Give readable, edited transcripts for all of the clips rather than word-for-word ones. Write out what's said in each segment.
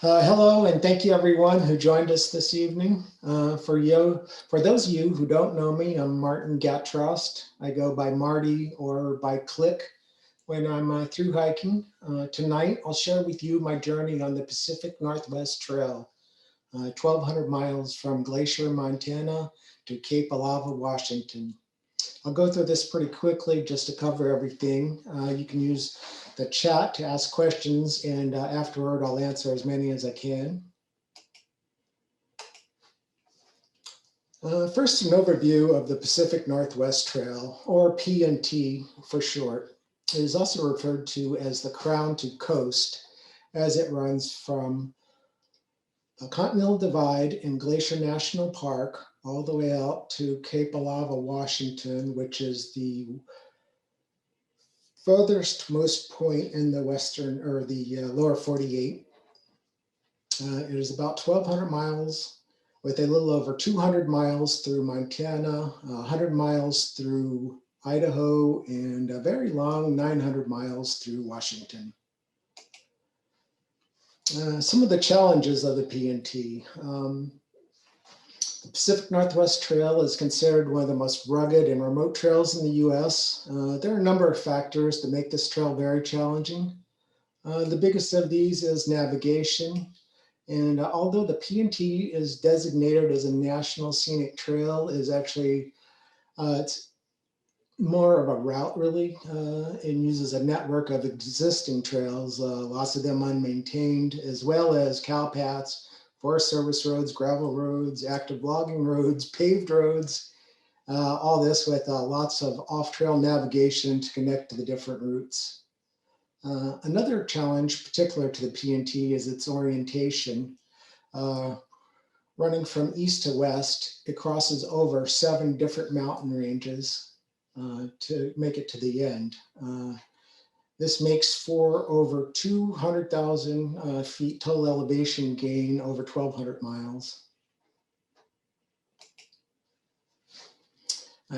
Hello, and thank you everyone who joined us this evening. For those of you who don't know me, I'm Martin Gatrost. I go by Marty or by Click when I'm through hiking. Tonight, I'll share with you my journey on the Pacific Northwest Trail, 1,200 miles from Glacier, Montana to Cape Alava, Washington. I'll go through this pretty quickly just to cover everything. You can use the chat to ask questions, and afterward, I'll answer as many as I can. First, an overview of the Pacific Northwest Trail, or P&T for short. It is also referred to as the Crown to Coast, as it runs from the Continental Divide in Glacier National Park all the way out to Cape Alava, Washington, which is the furthest most point in the western or the lower 48. It is about 1,200 miles with a little over 200 miles through Montana, 100 miles through Idaho, and a very long 900 miles through Washington. Some of the challenges of the P&T. The Pacific Northwest Trail is considered one of the most rugged and remote trails in the US. There are a number of factors that make this trail very challenging. The biggest of these is navigation. And although the P&T is designated as a national scenic trail, is actually it's more of a route really, and uses a network of existing trails, lots of them unmaintained, as well as cow paths, Forest Service roads, gravel roads, active logging roads, paved roads, all this with lots of off-trail navigation to connect to the different routes. Another challenge particular to the P&T is its orientation. Running from east to west, it crosses over 7 different mountain ranges to make it to the end. This makes for over 200,000 feet total elevation gain over 1,200 miles.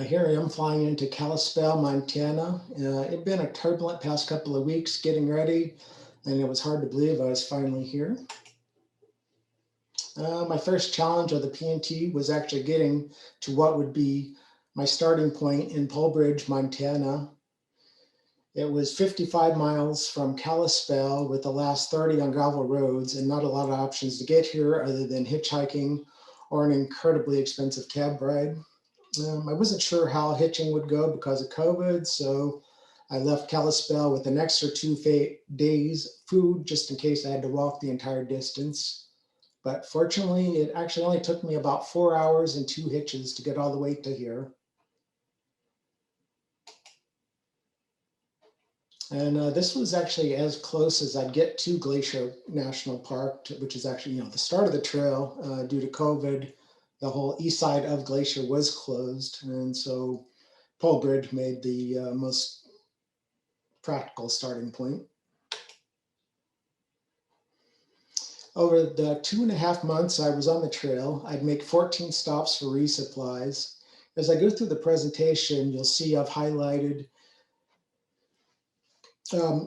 Here I am flying into Kalispell, Montana. It'd been a turbulent past couple of weeks getting ready, and it was hard to believe I was finally here. My first challenge of the P&T was actually getting to what would be my starting point in Polbridge, Montana. It was 55 miles from Kalispell with the last 30 on gravel roads and not a lot of options to get here other than hitchhiking or an incredibly expensive cab ride. I wasn't sure how hitching would go because of COVID, so I left Kalispell with an extra 2 days food just in case I had to walk the entire distance. But fortunately, it actually only took me about 4 hours and 2 hitches to get all the way to here. And this was actually as close as I'd get to Glacier National Park, which is actually, the start of the trail. Due to COVID, the whole east side of Glacier was closed. And so Polbridge made the most practical starting point. Over the 2.5 months I was on the trail, I'd make 14 stops for resupplies. As I go through the presentation, you'll see I've highlighted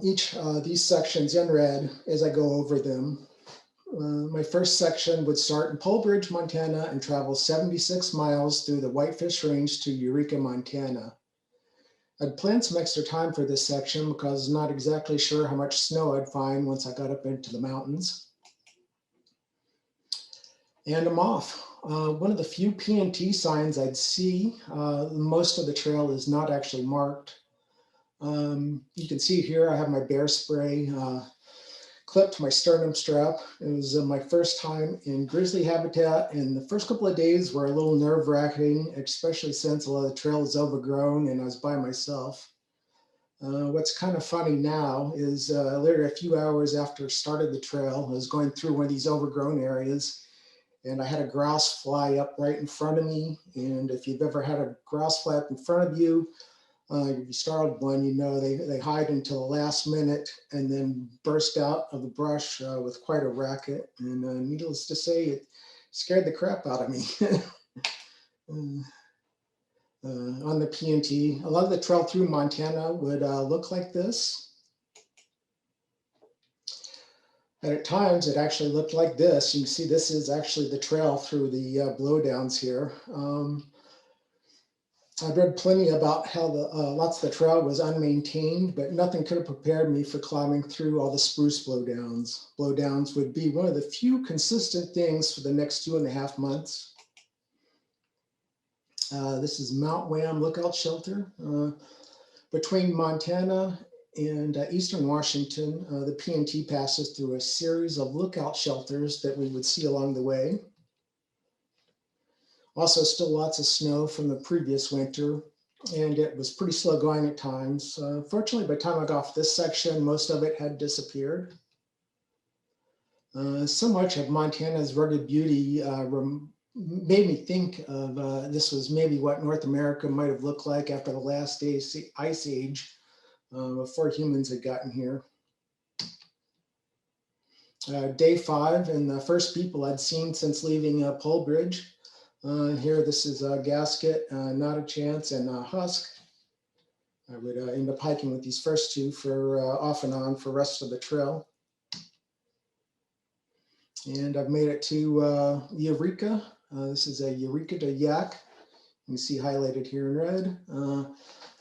each these sections in red as I go over them. My first section would start in Polbridge, Montana, and travel 76 miles through the Whitefish Range to Eureka, Montana. I'd planned some extra time for this section because I was not exactly sure how much snow I'd find once I got up into the mountains. And I'm off. One of the few P&T signs I'd see, most of the trail is not actually marked. You can see here I have my bear spray clipped to my sternum strap. It was my first time in grizzly habitat, and the first couple of days were a little nerve-wracking, especially since a lot of the trail is overgrown and I was by myself. What's kind of funny now is literally a few hours after I started the trail, I was going through one of these overgrown areas, and I had a grouse fly up right in front of me. And if you've ever had a grouse fly up in front of you, if you startled one, they hide until the last minute and then burst out of the brush with quite a racket. And needless to say, it scared the crap out of me. On the P&T, a lot of the trail through Montana would look like this. And at times it actually looked like this. You can see this is actually the trail through the blowdowns here. I've read plenty about how lots of the trail was unmaintained, but nothing could have prepared me for climbing through all the spruce blowdowns. Blowdowns would be one of the few consistent things for the next 2.5 months. This is Mount Wham Lookout Shelter. Between Montana and eastern Washington, the PNT passes through a series of lookout shelters that we would see along the way. Also, still lots of snow from the previous winter, and it was pretty slow going at times. Fortunately, by the time I got off this section, most of it had disappeared. So much of Montana's rugged beauty made me think of this was maybe what North America might have looked like after the last ice age before humans had gotten here. Day 5 and the first people I'd seen since leaving Pole Bridge. Here, this is Gasket, Not a Chance, and Husk. I would end up hiking with these first two for off and on for the rest of the trail. And I've made it to Eureka. This is a Eureka to Yaak. You can see highlighted here in red.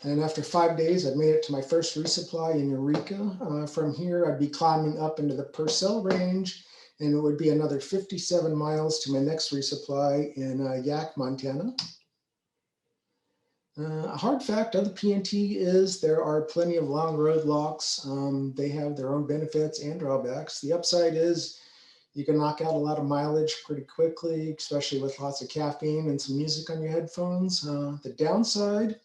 And after 5 days, I've made it to my first resupply in Eureka. From here, I'd be climbing up into the Purcell Range, and it would be another 57 miles to my next resupply in Yaak, Montana. A hard fact of the PNT is there are plenty of long road locks. They have their own benefits and drawbacks. The upside is you can knock out a lot of mileage pretty quickly, especially with lots of caffeine and some music on your headphones. The downside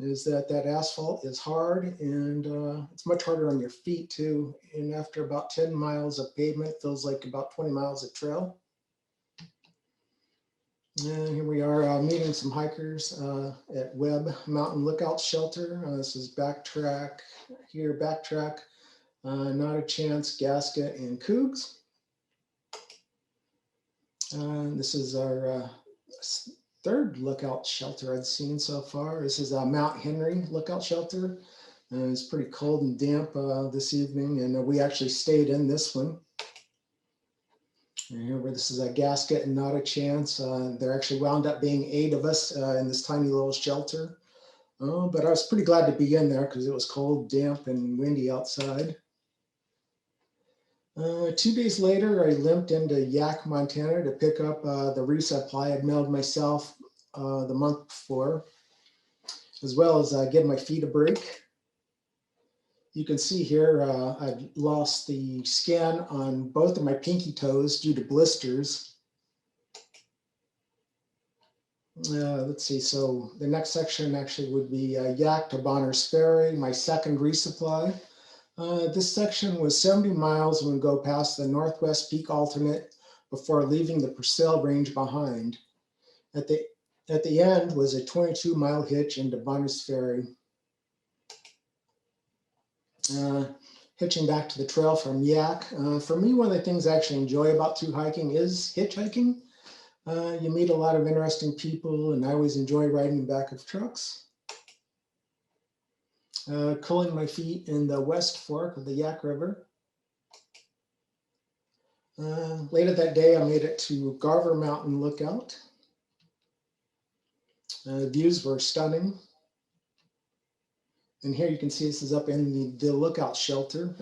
is that asphalt is hard, and it's much harder on your feet too. And after about 10 miles of pavement, it feels like about 20 miles of trail. And here we are meeting some hikers at Webb Mountain Lookout Shelter. This is Backtrack, Not a Chance, Gasket, and Cougs. This is our third lookout shelter I'd seen so far. This is Mount Henry Lookout Shelter. It's pretty cold and damp this evening, and we actually stayed in this one. And here, where this is a Gasket and Not a Chance. There actually wound up being 8 of us in this tiny little shelter. But I was pretty glad to be in there because it was cold, damp, and windy outside. 2 days later, I limped into Yaak, Montana to pick up the resupply I'd mailed myself the month before, as well as give my feet a break. You can see here I've lost the skin on both of my pinky toes due to blisters. Let's see, so the next section actually would be Yaak to Bonners Ferry, my second resupply. This section was 70 miles and would go past the Northwest Peak alternate before leaving the Purcell Range behind. At the end was a 22-mile hitch into Bonners Ferry. Hitching back to the trail from Yaak. For me, one of the things I actually enjoy about through hiking is hitchhiking. You meet a lot of interesting people, and I always enjoy riding in the back of trucks. Cooling my feet in the West Fork of the Yaak River. Later that day, I made it to Garver Mountain Lookout. Views were stunning. And here you can see this is up in the lookout shelter.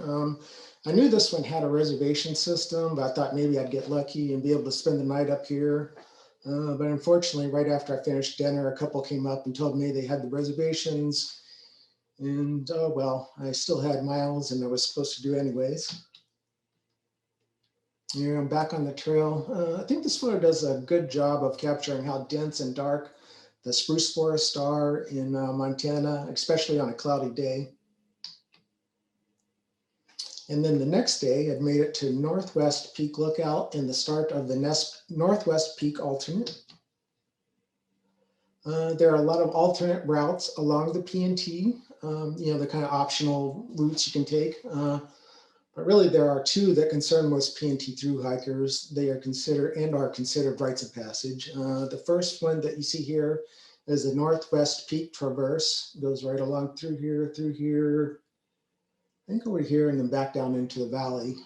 I knew this one had a reservation system, but I thought maybe I'd get lucky and be able to spend the night up here. But unfortunately, right after I finished dinner, a couple came up and told me they had the reservations. And well, I still had miles and I was supposed to do anyways. Here I'm back on the trail. I think this photo does a good job of capturing how dense and dark the spruce forests are in Montana, especially on a cloudy day. And then the next day, I'd made it to Northwest Peak Lookout and the start of the Northwest Peak alternate. There are a lot of alternate routes along the PNT, the kind of optional routes you can take. But really, there are 2 that concern most PNT through hikers. They are considered rites of passage. The first one that you see here is the Northwest Peak Traverse. It goes right along through here, I think over here, and then back down into the valley.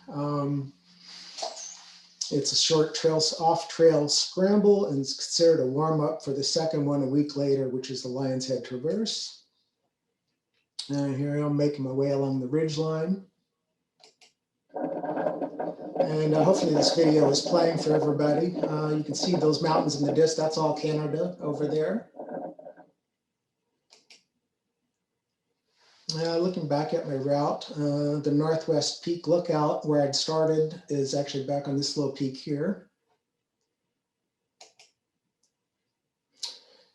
It's a short off-trail scramble and it's considered a warm-up for the second one a week later, which is the Lion's Head Traverse. And here I'm making my way along the ridge line. And hopefully this video is playing for everybody. You can see those mountains in the distance. That's all Canada over there. Looking back at my route, the Northwest Peak lookout where I'd started is actually back on this little peak here.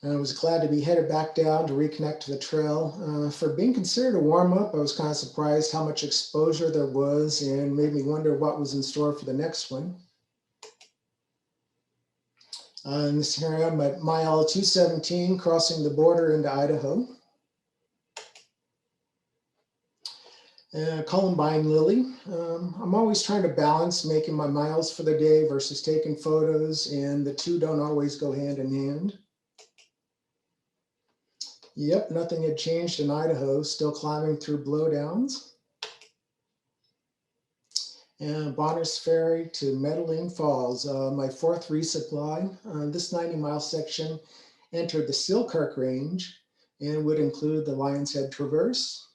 And I was glad to be headed back down to reconnect to the trail. For being considered a warm-up, I was kind of surprised how much exposure there was and made me wonder what was in store for the next one. And this here I'm at mile 217, crossing the border into Idaho. Columbine lily. I'm always trying to balance making my miles for the day versus taking photos, and the two don't always go hand in hand. Yep, nothing had changed in Idaho, still climbing through blowdowns. And Bonner's Ferry to Metaline Falls, my fourth resupply. This 90-mile section entered the Selkirk Range and would include the Lion's Head Traverse.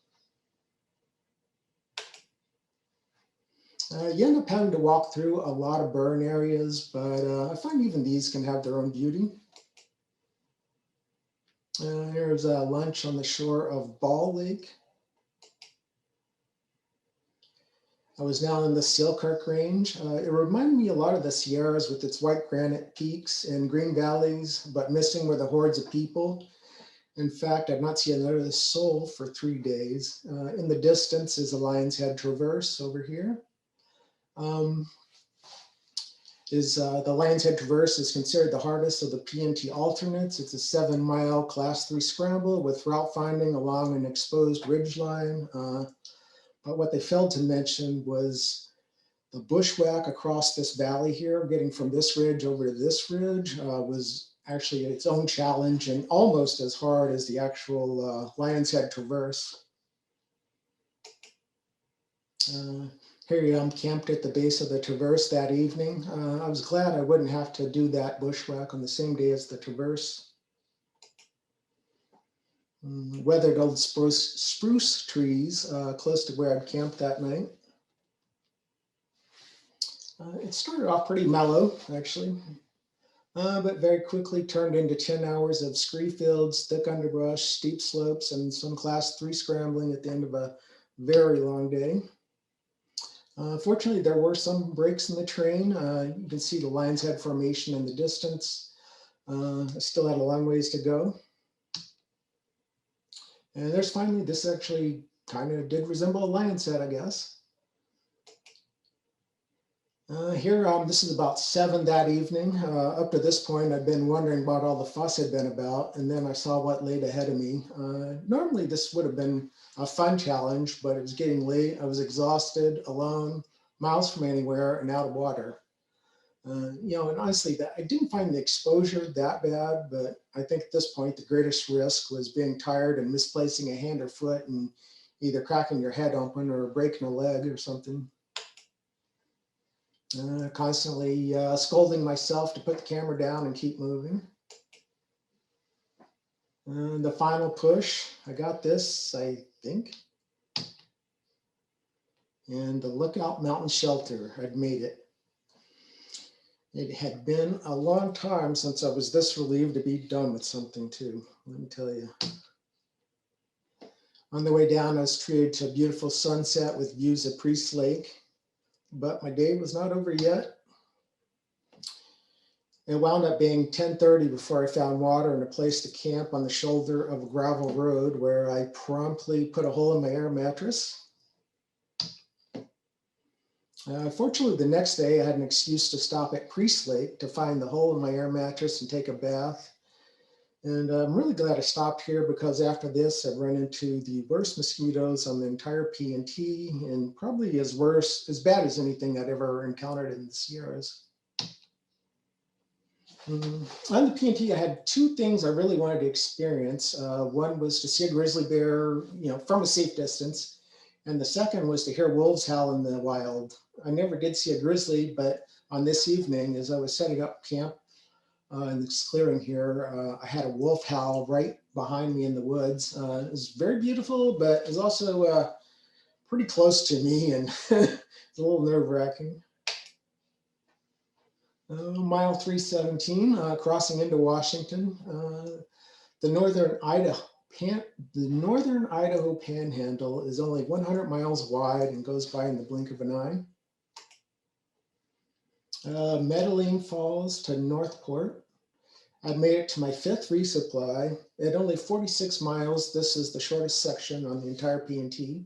You end up having to walk through a lot of burn areas, but I find even these can have their own beauty. Here's a lunch on the shore of Ball Lake. I was now in the Selkirk Range. It reminded me a lot of the Sierras with its white granite peaks and green valleys, but missing were the hordes of people. In fact, I'd not seen another soul for 3 days. In the distance is the Lion's Head Traverse over here. The Lion's Head Traverse is considered the hardest of the PNT alternates. It's a 7-mile class 3 scramble with route finding along an exposed ridgeline. But what they failed to mention was the bushwhack across this valley here, getting from this ridge over to this ridge, was actually its own challenge and almost as hard as the actual Lion's Head Traverse. Here I'm camped at the base of the Traverse that evening. I was glad I wouldn't have to do that bushwhack on the same day as the Traverse. Weathered old spruce trees close to where I'd camped that night. It started off pretty mellow, actually, but very quickly turned into 10 hours of scree fields, thick underbrush, steep slopes, and some class 3 scrambling at the end of a very long day. Fortunately, there were some breaks in the terrain. You can see the Lion's Head Formation in the distance. I still had a long ways to go. And there's finally, this actually kind of did resemble a lion's head, I guess. This is about 7 that evening. Up to this point, I've been wondering what all the fuss had been about, and then I saw what laid ahead of me. Normally, this would have been a fun challenge, but it was getting late. I was exhausted, alone, miles from anywhere, and out of water. And honestly, I didn't find the exposure that bad, but I think at this point, the greatest risk was being tired and misplacing a hand or foot and either cracking your head open or breaking a leg or something. Constantly scolding myself to put the camera down and keep moving. And the final push, I got this, I think. And the Lookout Mountain Shelter, I'd made it. It had been a long time since I was this relieved to be done with something too, let me tell you. On the way down, I was treated to a beautiful sunset with views of Priest Lake, but my day was not over yet. It wound up being 10:30 before I found water and a place to camp on the shoulder of a gravel road where I promptly put a hole in my air mattress. Fortunately, the next day I had an excuse to stop at Priest Lake to find the hole in my air mattress and take a bath. And I'm really glad I stopped here because after this, I've run into the worst mosquitoes on the entire PNT and probably as bad as anything I'd ever encountered in the Sierras. On the PNT, I had 2 things I really wanted to experience. One was to see a grizzly bear, from a safe distance. And the second was to hear wolves howl in the wild. I never did see a grizzly, but on this evening, as I was setting up camp in this clearing here, I had a wolf howl right behind me in the woods. It was very beautiful, but it was also pretty close to me and it's a little nerve-wracking. Mile 317, crossing into Washington. The northern Idaho Panhandle is only 100 miles wide and goes by in the blink of an eye. Metaline Falls to Northport. I've made it to my 5th resupply. At only 46 miles, this is the shortest section on the entire PNT.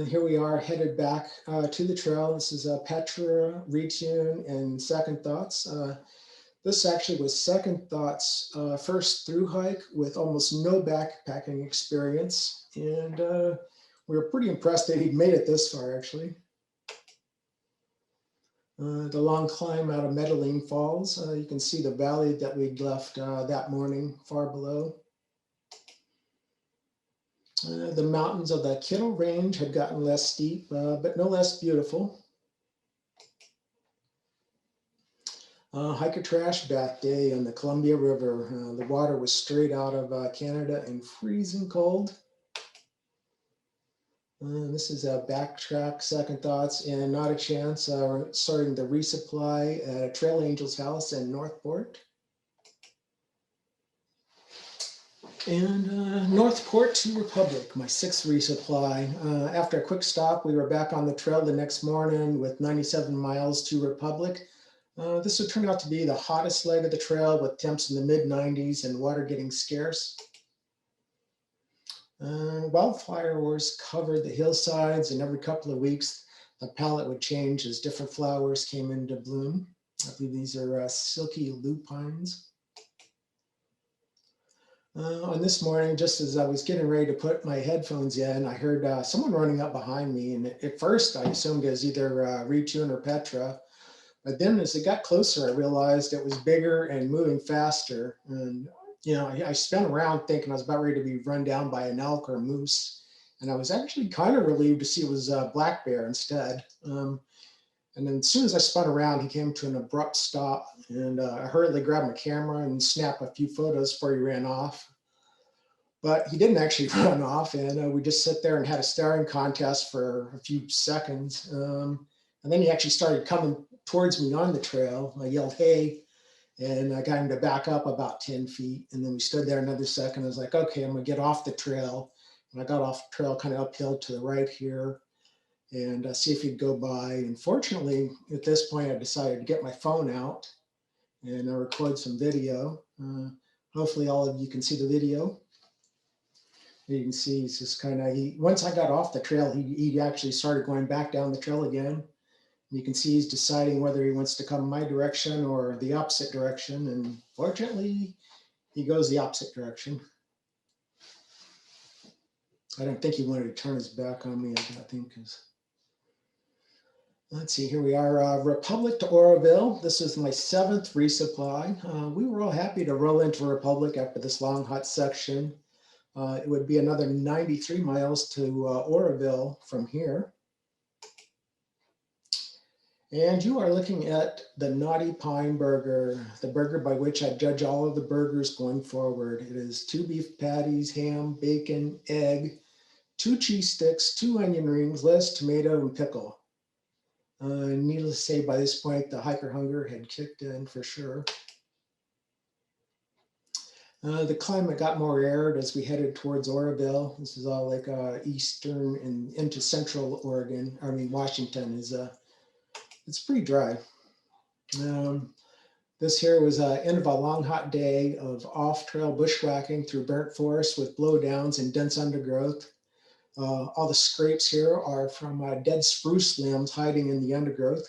Here we are headed back to the trail. This is Petra, Retune, and Second Thoughts. This actually was Second Thoughts' first through hike with almost no backpacking experience. And we were pretty impressed that he'd made it this far, actually. The long climb out of Metaline Falls. You can see the valley that we'd left that morning far below. The mountains of the Kittle Range had gotten less steep, but no less beautiful. Hiker trash bath day on the Columbia River. The water was straight out of Canada and freezing cold. This is a backtrack, Second Thoughts, and Not a Chance, starting the resupply at Trail Angel's house in Northport. And Northport to Republic, my 6th resupply. After a quick stop, we were back on the trail the next morning with 97 miles to Republic. This would turn out to be the hottest leg of the trail with temps in the mid-90s and water getting scarce. Wildflowers covered the hillsides, and every couple of weeks the palette would change as different flowers came into bloom. I believe these are silky lupines. On this morning, just as I was getting ready to put my headphones in, I heard someone running up behind me, and at first I assumed it was either Retune or Petra. But then as it got closer, I realized it was bigger and moving faster. And you know, I spun around thinking I was about ready to be run down by an elk or a moose. And I was actually kind of relieved to see it was a black bear instead. And then as soon as I spun around, he came to an abrupt stop. And I hurriedly grabbed my camera and snapped a few photos before he ran off. But he didn't actually run off. And we just sat there and had a staring contest for a few seconds. And then he actually started coming towards me on the trail. I yelled, "Hey," and I got him to back up about 10 feet. And then we stood there another second. I was like, okay, I'm gonna get off the trail. And I got off the trail kind of uphill to the right here and see if he'd go by. And fortunately, at this point, I decided to get my phone out and record some video. Hopefully all of you can see the video. You can see he's just kind of, once I got off the trail, he actually started going back down the trail again. You can see he's deciding whether he wants to come my direction or the opposite direction. And fortunately, he goes the opposite direction. I don't think he wanted to turn his back on me, I think. Let's see, here we are, Republic to Oroville. This is my 7th resupply. We were all happy to roll into Republic after this long, hot section. It would be another 93 miles to Oroville from here. And you are looking at the Naughty Pine Burger, the burger by which I judge all of the burgers going forward. It is 2 beef patties, ham, bacon, egg, 2 cheese sticks, 2 onion rings, lettuce, tomato, and pickle. Needless to say, by this point, the hiker hunger had kicked in for sure. The climate got more arid as we headed towards Oroville. This is all like eastern and into central Oregon. I mean, Washington is it's pretty dry. This here was end of a long hot day of off-trail bushwhacking through burnt forest with blowdowns and dense undergrowth. All the scrapes here are from dead spruce limbs hiding in the undergrowth.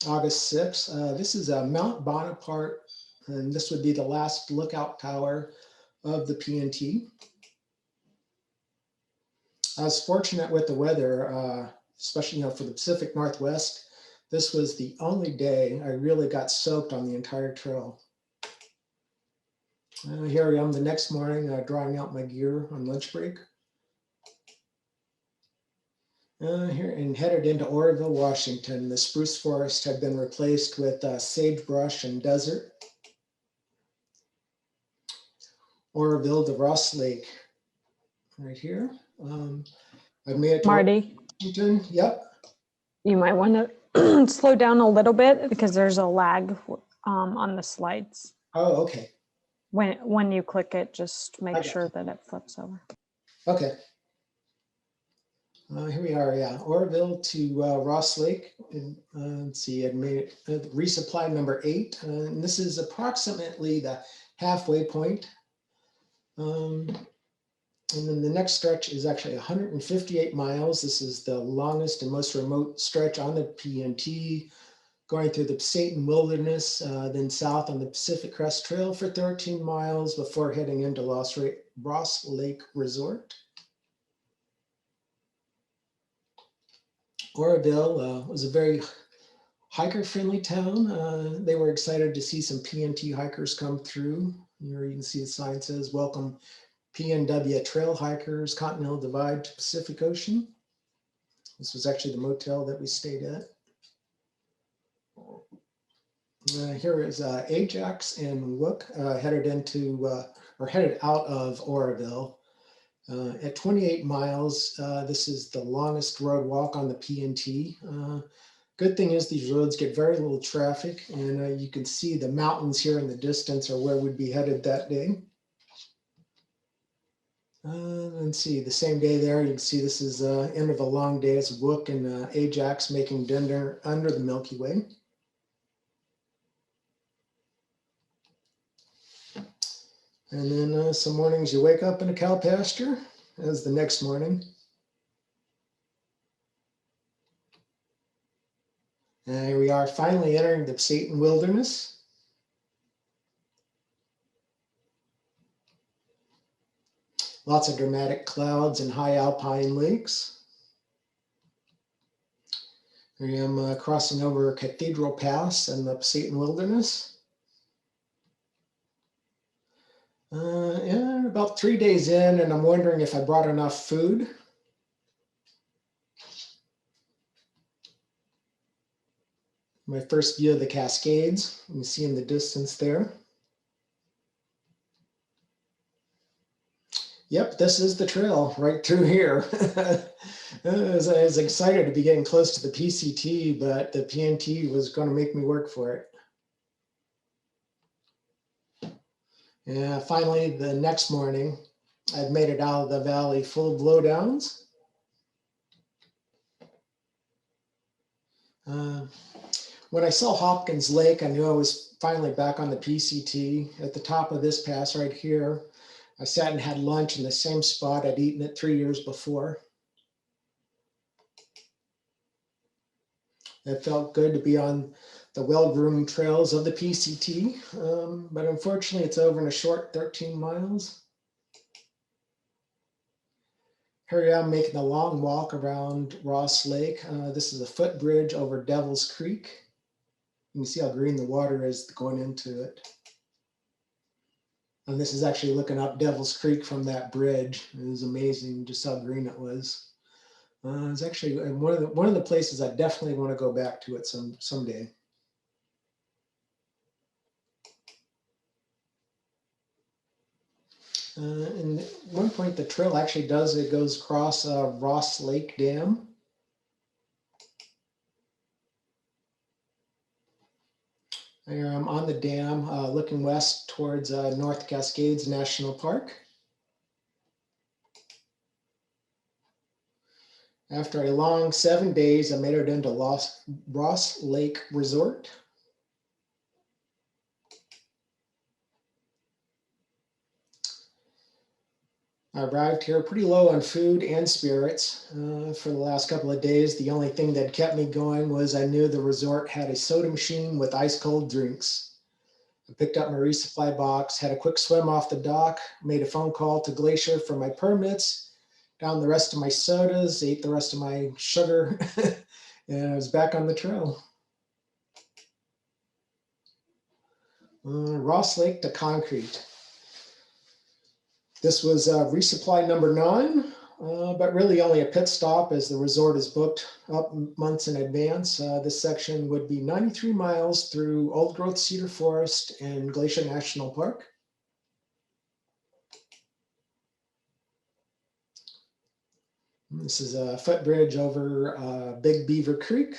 August 6th, this is Mount Bonaparte, and this would be the last lookout tower of the PNT. I was fortunate with the weather, especially for the Pacific Northwest. This was the only day I really got soaked on the entire trail. Here I am the next morning drying out my gear on lunch break. Here and headed into Oroville, Washington. The spruce forest had been replaced with sagebrush and desert. Oroville to Ross Lake, right here. I've made it to Marty, Washington. Yep. you might want to slow down a little bit because there's a lag on the slides. Oh, okay. When you click it, just make sure you. that it flips over. Okay. Here we are, yeah, Oroville to Ross Lake. And, let's see, I made it resupply number 8. And this is approximately the halfway point. And then the next stretch is actually 158 miles. This is the longest and most remote stretch on the PNT, going through the Pasayten Wilderness, then south on the Pacific Crest Trail for 13 miles before heading into Ross Lake Resort. Oroville was a very hiker-friendly town. They were excited to see some PNT hikers come through. Here you can see the sign says, "Welcome PNW trail hikers, Continental Divide to Pacific Ocean." This was actually the motel that we stayed at. Here is Ajax and Yaak headed out of Oroville. At 28 miles, this is the longest road walk on the PNT. Good thing is these roads get very little traffic, and you can see the mountains here in the distance are where we'd be headed that day. Let's see, the same day there, you can see this is end of a long day. It's Yaak and Ajax making dinner under the Milky Way. And then some mornings you wake up in a cow pasture, as the next morning. And here we are finally entering the Pasayten Wilderness. Lots of dramatic clouds and high alpine lakes. Here I am crossing over Cathedral Pass in the Pasayten Wilderness. Yeah, about 3 days in, and I'm wondering if I brought enough food. My first view of the Cascades, you can see in the distance there. Yep, this is the trail right through here. I was excited to be getting close to the PCT, but the PNT was going to make me work for it. Yeah, finally, the next morning, I'd made it out of the valley full of blowdowns. When I saw Hopkins Lake, I knew I was finally back on the PCT. At the top of this pass right here, I sat and had lunch in the same spot I'd eaten it 3 years before. It felt good to be on the well-groomed trails of the PCT, but unfortunately it's over in a short 13 miles. Here I am making a long walk around Ross Lake. This is a footbridge over Devil's Creek. You can see how green the water is going into it. And this is actually looking up Devil's Creek from that bridge. It was amazing just how green it was. It's actually one of the places I definitely want to go back to it someday. And at one point the trail actually goes across Ross Lake Dam. Here I'm on the dam looking west towards North Cascades National Park. After a long 7 days, I made it into Ross Lake Resort. I arrived here pretty low on food and spirits for the last couple of days. The only thing that kept me going was I knew the resort had a soda machine with ice cold drinks. I picked up my resupply box, had a quick swim off the dock, made a phone call to Glacier for my permits, down the rest of my sodas, ate the rest of my sugar, and I was back on the trail. Ross Lake to Concrete. This was resupply number 9. but really only a pit stop as the resort is booked up months in advance. This section would be 93 miles through old growth cedar forest and Glacier National Park. This is a footbridge over Big Beaver Creek.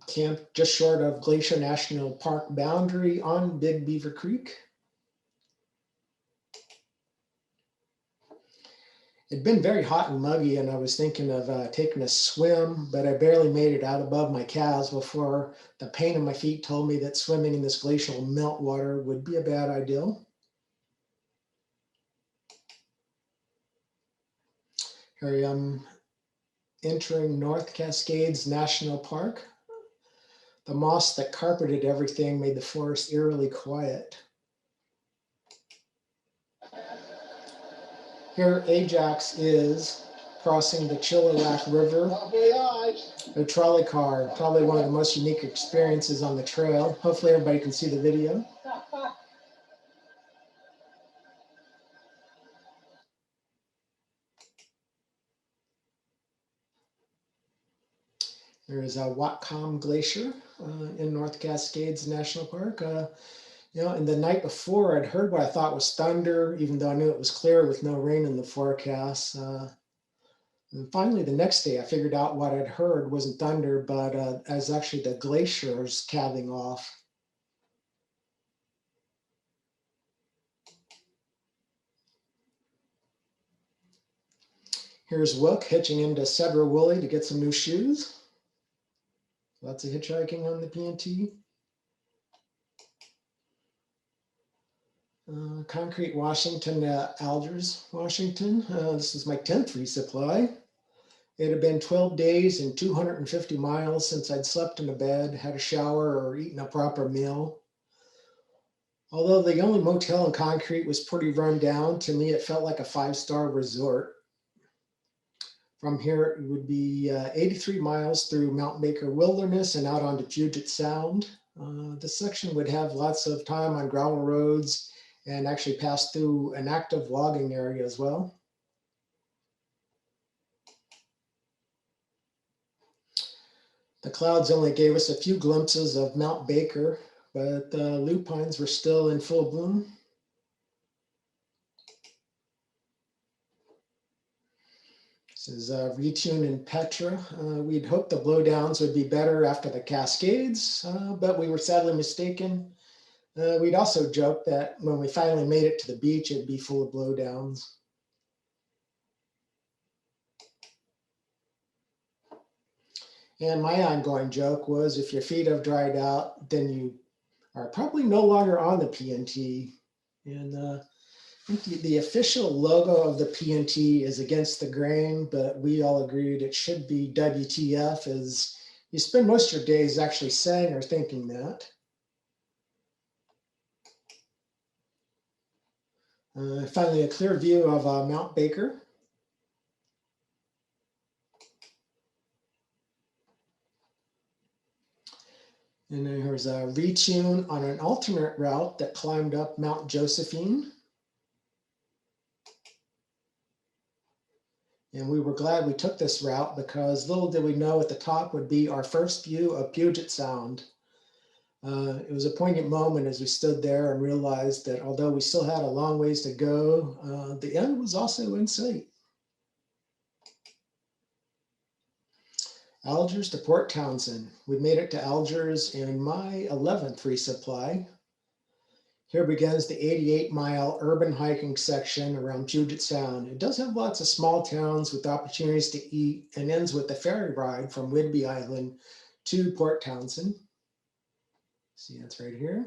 Camped just short of Glacier National Park boundary on Big Beaver Creek. It'd been very hot and muggy, and I was thinking of taking a swim, but I barely made it out above my calves before the pain in my feet told me that swimming in this glacial meltwater would be a bad idea. Here I am entering North Cascades National Park. The moss that carpeted everything made the forest eerily quiet. Here Ajax is crossing the Chilliwack River. A trolley car, probably one of the most unique experiences on the trail. Hopefully everybody can see the video. There is a Whatcom Glacier in North Cascades National Park. You know, and the night before I'd heard what I thought was thunder, even though I knew it was clear with no rain in the forecast. And finally, the next day, I figured out what I'd heard wasn't thunder, but as actually the glaciers calving off. Here's Wilk hitching into Cedra Woolley to get some new shoes. Lots of hitchhiking on the PNT. Concrete Washington, Algers, Washington. This is my 10th resupply. It had been 12 days and 250 miles since I'd slept in a bed, had a shower, or eaten a proper meal. Although the only motel in Concrete was pretty run down, to me it felt like a 5-star resort. From here it would be 83 miles through Mount Baker Wilderness and out onto Puget Sound. This section would have lots of time on gravel roads and actually pass through an active logging area as well. The clouds only gave us a few glimpses of Mount Baker, but the lupines were still in full bloom. This is Retune and Petra. We'd hoped the blowdowns would be better after the Cascades, but we were sadly mistaken. We'd also joked that when we finally made it to the beach, it'd be full of blowdowns. And my ongoing joke was, if your feet have dried out, then you are probably no longer on the PNT. And I think the official logo of the PNT is against the grain, but we all agreed it should be WTF, as you spend most of your days actually saying or thinking that. Finally, a clear view of Mount Baker. And then here's a retune on an alternate route that climbed up Mount Josephine. And we were glad we took this route because little did we know at the top would be our first view of Puget Sound. It was a poignant moment as we stood there and realized that although we still had a long ways to go, the end was also in sight. Algers to Port Townsend. We made it to Algers in my 11th resupply. Here begins the 88-mile urban hiking section around Puget Sound. It does have lots of small towns with opportunities to eat and ends with the ferry ride from Whidbey Island to Port Townsend. See, that's right here.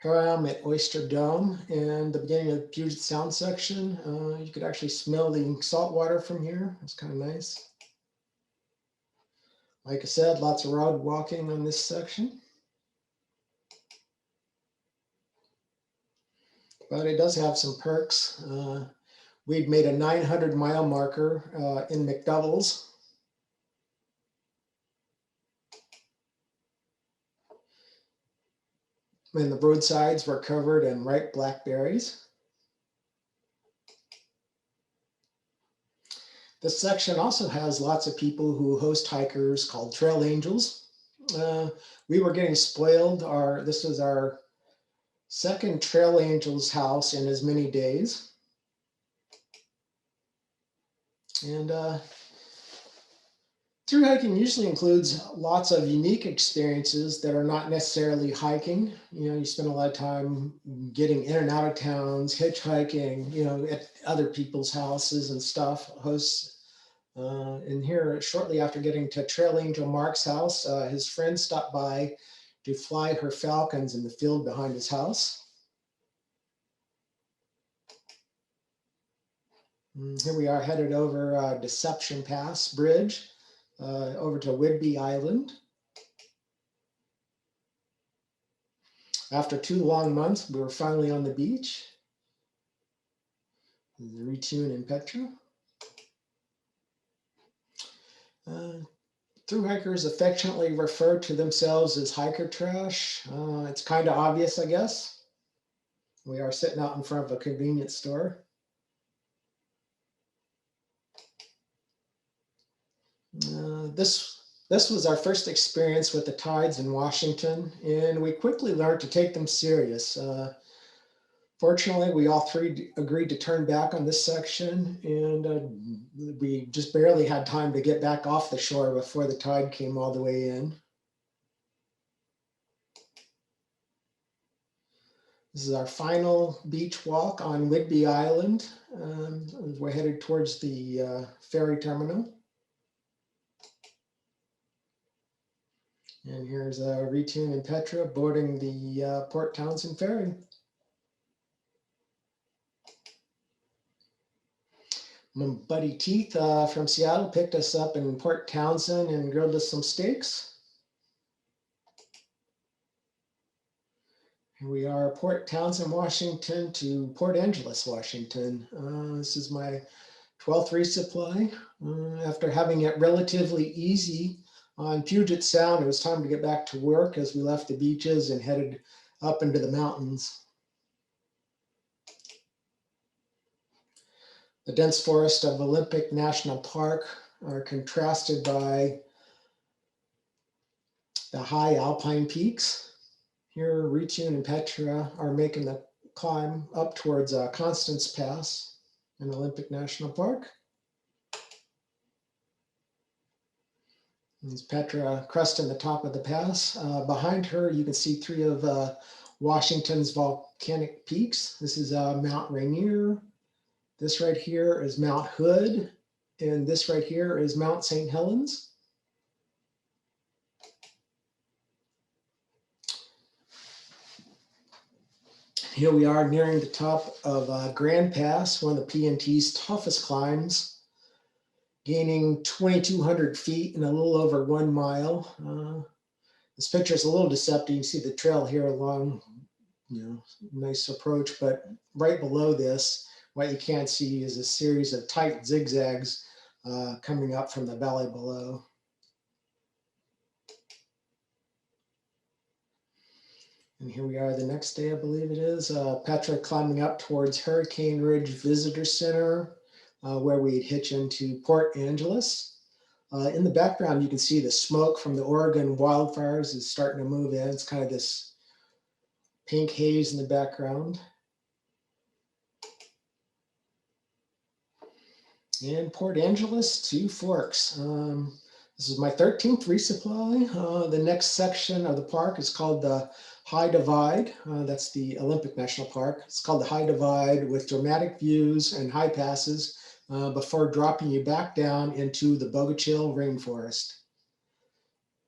Here I am at Oyster Dome and the beginning of the Puget Sound section. You could actually smell the salt water from here. It's kind of nice. Like I said, lots of road walking on this section. But it does have some perks. We'd made a 900-mile marker in McDoubles. and the roadsides were covered in ripe blackberries. This section also has lots of people who host hikers called trail angels. We were getting spoiled. This was our second trail angel's house in as many days. And through hiking usually includes lots of unique experiences that are not necessarily hiking. You know, you spend a lot of time getting in and out of towns, hitchhiking, you know, at other people's houses and stuff, hosts. And here, shortly after getting to Trail Angel Mark's house, his friend stopped by to fly her falcons in the field behind his house. And here we are headed over Deception Pass Bridge. Over to Whidbey Island. After 2 long months, we were finally on the beach. Retune and Petra. Through hikers affectionately refer to themselves as hiker trash. It's kind of obvious, I guess. We are sitting out in front of a convenience store. This was our first experience with the tides in Washington, and we quickly learned to take them serious. Fortunately, we all three agreed to turn back on this section, and we just barely had time to get back off the shore before the tide came all the way in. This is our final beach walk on Whidbey Island. We're headed towards the ferry terminal. And here's Retune and Petra boarding the Port Townsend ferry. My buddy Teeth from Seattle picked us up in Port Townsend and grilled us some steaks. Here we are, Port Townsend, Washington to Port Angeles, Washington. This is my 12th resupply. After having it relatively easy on Puget Sound, it was time to get back to work as we left the beaches and headed up into the mountains. The dense forest of Olympic National Park are contrasted by the high alpine peaks. Here, Retune and Petra are making the climb up towards Constance Pass in Olympic National Park. There's Petra cresting the top of the pass. Behind her, you can see 3 of Washington's volcanic peaks. This is Mount Rainier. This right here is Mount Hood. And this right here is Mount St. Helens. Here we are nearing the top of Grand Pass, one of the PNT's toughest climbs, gaining 2,200 feet in a little over 1 mile. This picture is a little deceptive. You see the trail here along, nice approach, but right below this, what you can't see is a series of tight zigzags coming up from the valley below. And here we are the next day, I believe it is. Petra climbing up towards Hurricane Ridge Visitor Center, where we'd hitch into Port Angeles. In the background, you can see the smoke from the Oregon wildfires is starting to move in. It's kind of this pink haze in the background. And Port Angeles to Forks. This is my 13th resupply. The next section of the park is called the High Divide. That's the Olympic National Park. It's called the High Divide with dramatic views and high passes before dropping you back down into the Bogachil rainforest.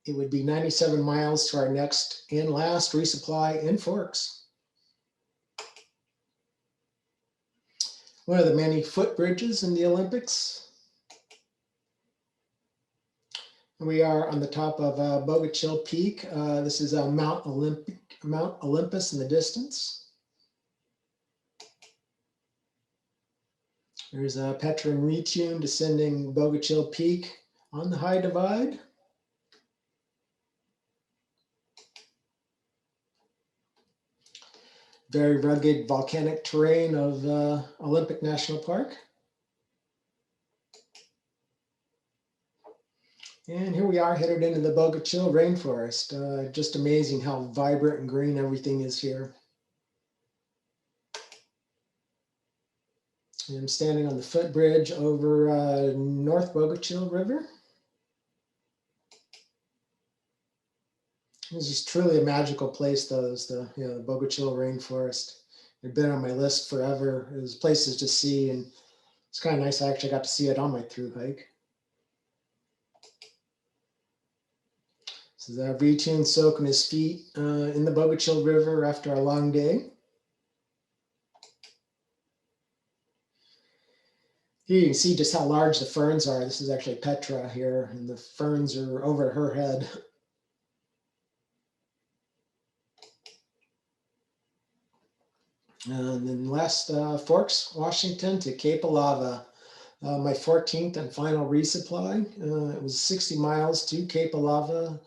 It would be 97 miles to our next and last resupply in Forks. One of the many footbridges in the Olympics. We are on the top of Bogachil Peak. This is Mount Olympus in the distance. There's Petra and Retune descending Bogachil Peak on the High Divide. very rugged volcanic terrain of Olympic National Park. And here we are headed into the Bogachil rainforest. Just amazing how vibrant and green everything is here. I'm standing on the footbridge over North Bogachil River. This is truly a magical place, though, is the Bogachil rainforest. It's been on my list forever. It was places to see, and it's kind of nice I actually got to see it on my through hike. This is Ritun soaking his feet in the Bogachil River after a long day. Here you can see just how large the ferns are. This is actually Petra here, and the ferns are over her head. And then last Forks, Washington to Cape Alava. My 14th and final resupply. It was 60 miles to Cape Alava.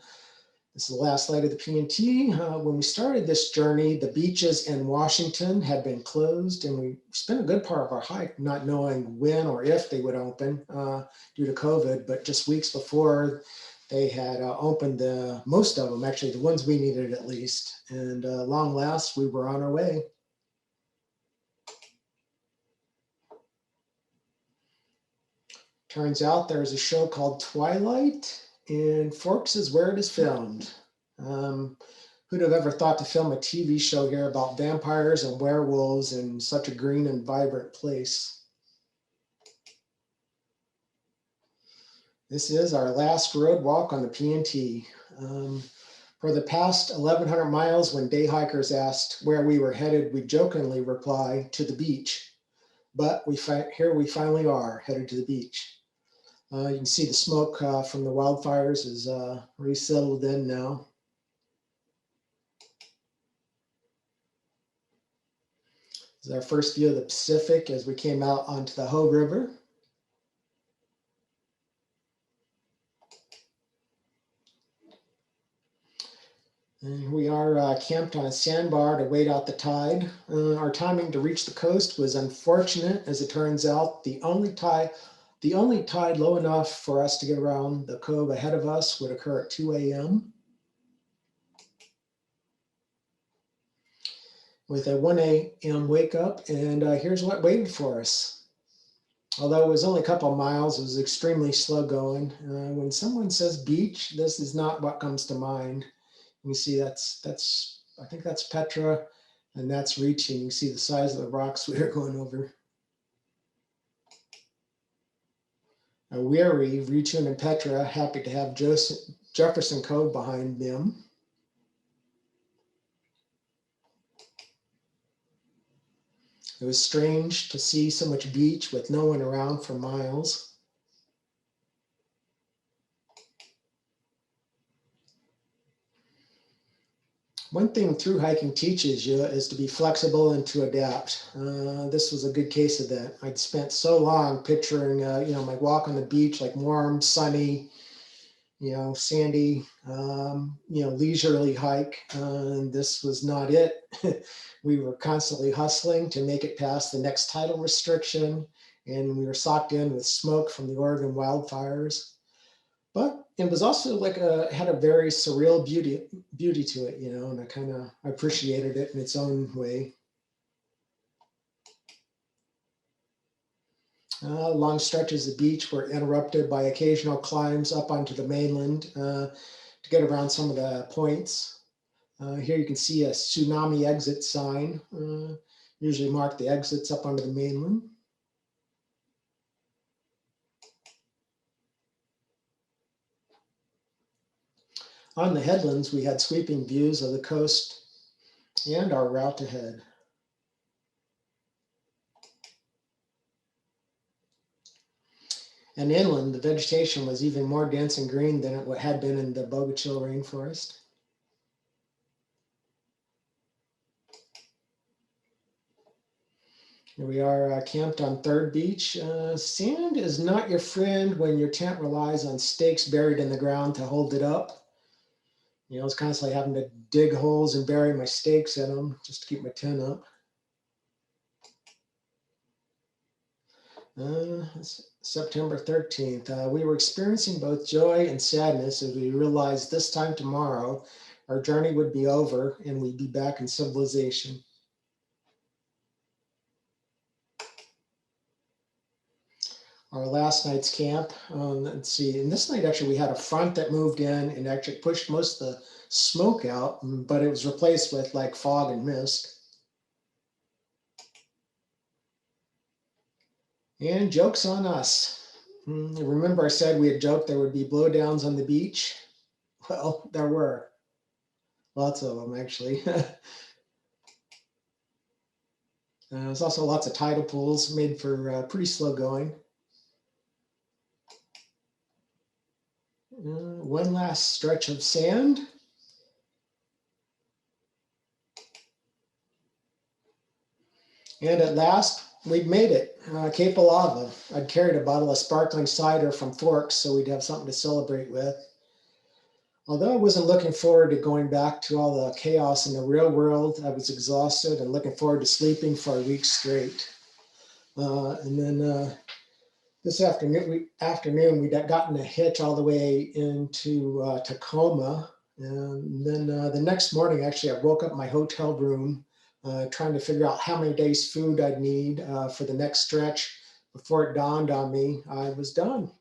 This is the last leg of the P&T. When we started this journey, the beaches in Washington had been closed, and we spent a good part of our hike not knowing when or if they would open due to COVID, but just weeks before they had opened most of them, actually the ones we needed at least. And long last, we were on our way. Turns out there's a show called Twilight, and Forks is where it is filmed. Who'd have ever thought to film a TV show here about vampires and werewolves in such a green and vibrant place? This is our last road walk on the P&T. For the past 1,100 miles, when day hikers asked where we were headed, we jokingly reply, to the beach. But here we finally are, headed to the beach. You can see the smoke from the wildfires is resettled in now. This is our first view of the Pacific as we came out onto the Hoh River. And we are camped on a sandbar to wait out the tide. Our timing to reach the coast was unfortunate. As it turns out, the only tide low enough for us to get around the cove ahead of us would occur at 2 a.m. with a 1 a.m. wake up, and here's what waited for us. Although it was only a couple of miles, it was extremely slow going. When someone says beach, this is not what comes to mind. You can see I think that's Petra, and that's reaching. You can see the size of the rocks we are going over. A weary Ritun and Petra, happy to have Jefferson Cove behind them. It was strange to see so much beach with no one around for miles. One thing through hiking teaches you is to be flexible and to adapt. This was a good case of that. I'd spent so long picturing, my walk on the beach, like warm, sunny, sandy, leisurely hike. And this was not it. We were constantly hustling to make it past the next tidal restriction, and we were socked in with smoke from the Oregon wildfires. But it was also had a very surreal beauty to it, and I appreciated it in its own way. Long stretches of beach were interrupted by occasional climbs up onto the mainland to get around some of the points. Here you can see a tsunami exit sign, usually mark the exits up onto the mainland. On the headlands, we had sweeping views of the coast and our route ahead. And inland, the vegetation was even more dense and green than it had been in the Bogachil rainforest. Here we are camped on Third Beach. Sand is not your friend when your tent relies on stakes buried in the ground to hold it up. You know, I was constantly having to dig holes and bury my stakes in them just to keep my tent up. September 13th. We were experiencing both joy and sadness as we realized this time tomorrow our journey would be over and we'd be back in civilization. Our last night's camp, let's see, and this night actually we had a front that moved in and actually pushed most of the smoke out, but it was replaced with like fog and mist. And joke's on us. Remember I said we had joked there would be blowdowns on the beach? Well, there were. Lots of them, actually. There's also lots of tidal pools made for pretty slow going. One last stretch of sand. And at last, we'd made it. Cape Alava. I'd carried a bottle of sparkling cider from Forks so we'd have something to celebrate with. Although I wasn't looking forward to going back to all the chaos in the real world, I was exhausted and looking forward to sleeping for a week straight. And then this afternoon, we'd gotten a hitch all the way into Tacoma. And then the next morning, actually, I woke up in my hotel room trying to figure out how many days food I'd need for the next stretch. Before it dawned on me, I was done.